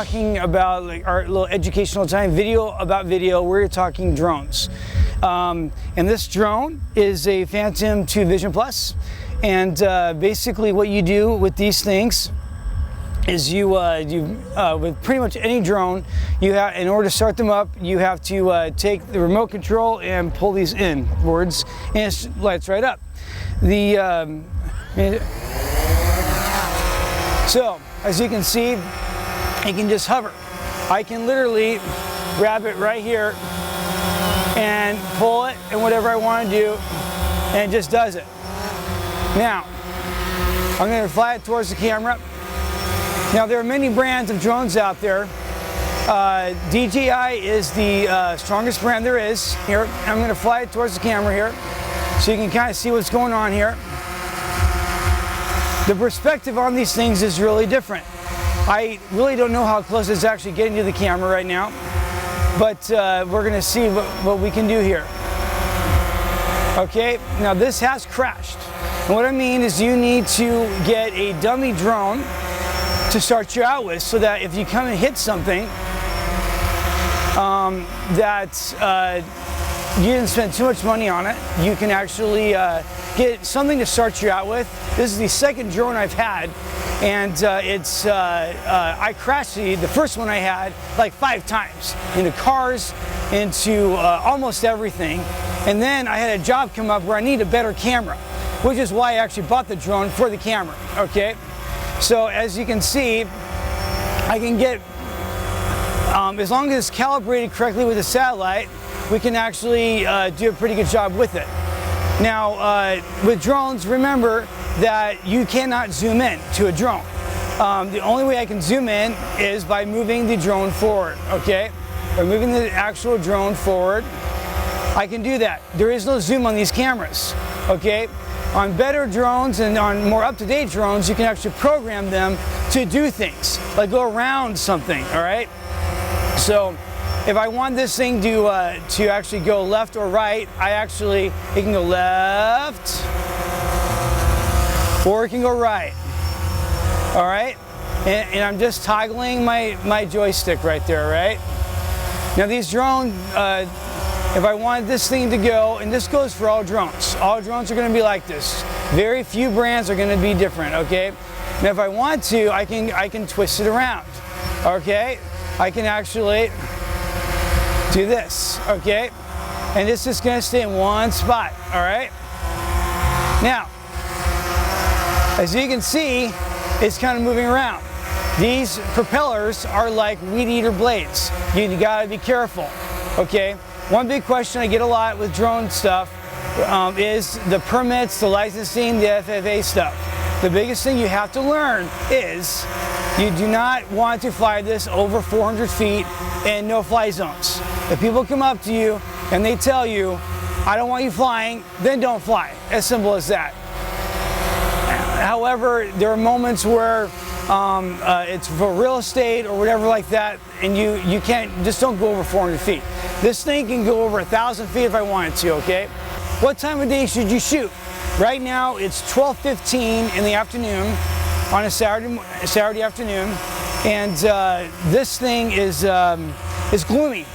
talking about like our little educational time, video about video. We're talking drones. And this drone is a Phantom 2 Vision Plus. And basically what you do with these things is with pretty much any drone, in order to start them up, you have to take the remote control and pull these inwards, and it lights right up. So as you can see, you can just hover. I can literally grab it right here and pull it and whatever I want to do, and it just does it. Now I'm going to fly it towards the camera. Now there are many brands of drones out there. DJI is the strongest brand there is. Here, I'm going to fly it towards the camera here, so you can kind of see what's going on here. The perspective on these things is really different. I really don't know how close it's actually getting to the camera right now, but we're going to see what we can do here. Okay, now this has crashed. And what I mean is you need to get a dummy drone to start you out with, so that if you come and hit something that you didn't spend too much money on it, you can actually get something to start you out with. This is the second drone I've had, and I crashed the first one I had like 5 times, into cars, into almost everything. And then I had a job come up where I need a better camera, which is why I actually bought the drone for the camera, okay? So as you can see, I can get, as long as it's calibrated correctly with the satellite, we can actually do a pretty good job with it. Now, with drones, remember that you cannot zoom in to a drone. The only way I can zoom in is by moving the drone forward, okay? By moving the actual drone forward, I can do that. There is no zoom on these cameras, okay? On better drones and on more up-to-date drones, you can actually program them to do things, like go around something, all right? So if I want this thing to actually go left or right, it can go left, or it can go right, all right? And I'm just toggling my joystick right there, right? Now these drones, if I wanted this thing to go, and this goes for all drones are going to be like this. Very few brands are going to be different, okay? Now if I want to, I can twist it around, okay? I can actually do this, okay? And this is going to stay in one spot, all right? Now, as you can see, it's kind of moving around. These propellers are like weed eater blades. You gotta be careful, okay? One big question I get a lot with drone stuff is the permits, the licensing, the FFA stuff. The biggest thing you have to learn is you do not want to fly this over 400 feet in no-fly zones. If people come up to you and they tell you, I don't want you flying, then don't fly. As simple as that. However, there are moments where it's for real estate or whatever like that, and you can't, just don't go over 400 feet. This thing can go over 1,000 feet if I wanted to, okay? What time of day should you shoot? Right now it's 12:15 in the afternoon on a Saturday afternoon, and this thing is gloomy,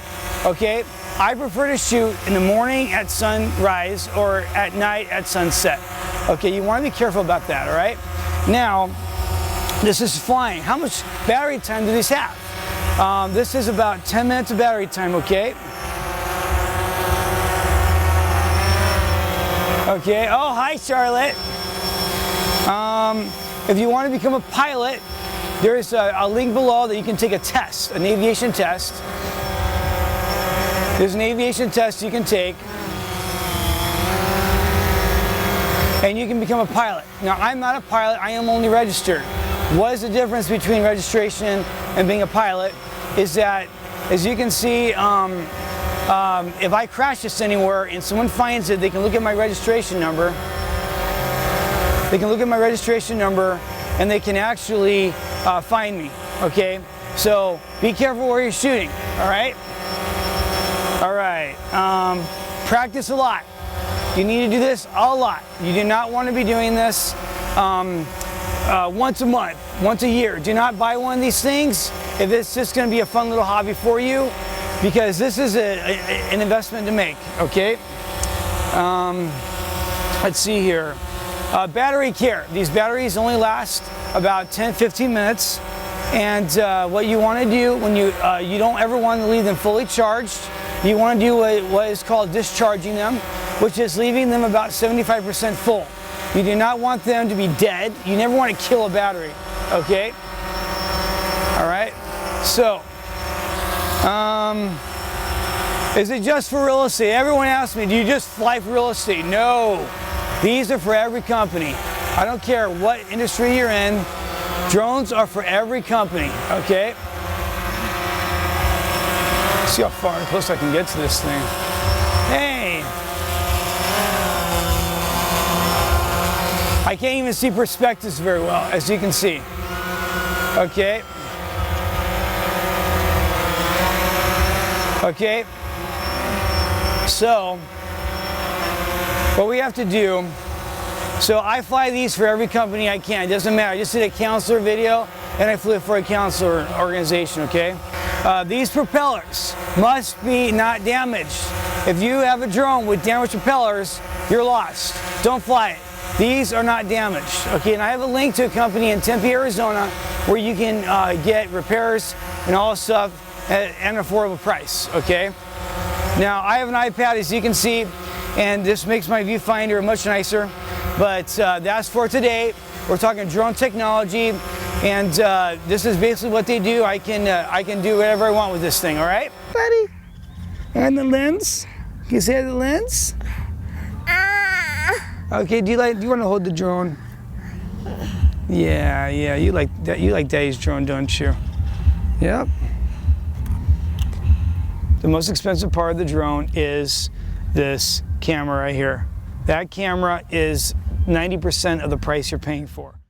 okay? I prefer to shoot in the morning at sunrise or at night at sunset. Okay, you want to be careful about that, all right? Now, this is flying. How much battery time do these have? This is about 10 minutes of battery time, okay? Okay, oh, hi Charlotte. If you want to become a pilot, there's a link below that you can take a test, an aviation test. There's an aviation test you can take, and you can become a pilot. Now, I'm not a pilot, I am only registered. What is the difference between registration and being a pilot is that, as you can see, if I crash this anywhere and someone finds it, they can look at my registration number. They can look at my registration number and they can actually find me, okay? So be careful where you're shooting, all right? All right, practice a lot. You need to do this a lot. You do not want to be doing this once a month, once a year. Do not buy one of these things if it's just going to be a fun little hobby for you, because this is an investment to make, okay? Let's see here. Battery care. These batteries only last about 10-15 minutes. And what you want to do when you don't ever want to leave them fully charged. You want to do what is called discharging them, which is leaving them about 75% full. You do not want them to be dead. You never want to kill a battery, okay? All right, so, is it just for real estate? Everyone asks me, do you just fly for real estate? No, these are for every company. I don't care what industry you're in, drones are for every company, okay? See how far and close I can get to this thing. Hey! I can't even see perspectives very well, as you can see. Okay? Okay? So, what we have to do, so I fly these for every company I can. It doesn't matter. I just did a counselor video, and I flew it for a counselor organization, okay? These propellers must be not damaged. If you have a drone with damaged propellers, you're lost. Don't fly it. These are not damaged, okay? And I have a link to a company in Tempe, Arizona, where you can get repairs and all this stuff at an affordable price, okay? Now, I have an iPad, as you can see, and this makes my viewfinder much nicer, but that's for today. We're talking drone technology, and this is basically what they do. I can do whatever I want with this thing, all right? Buddy, and the lens? Can you say the lens? Okay, do you want to hold the drone? Yeah, you like that. You like Daddy's drone, don't you? Yep. The most expensive part of the drone is this camera right here. That camera is 90% of the price you're paying for.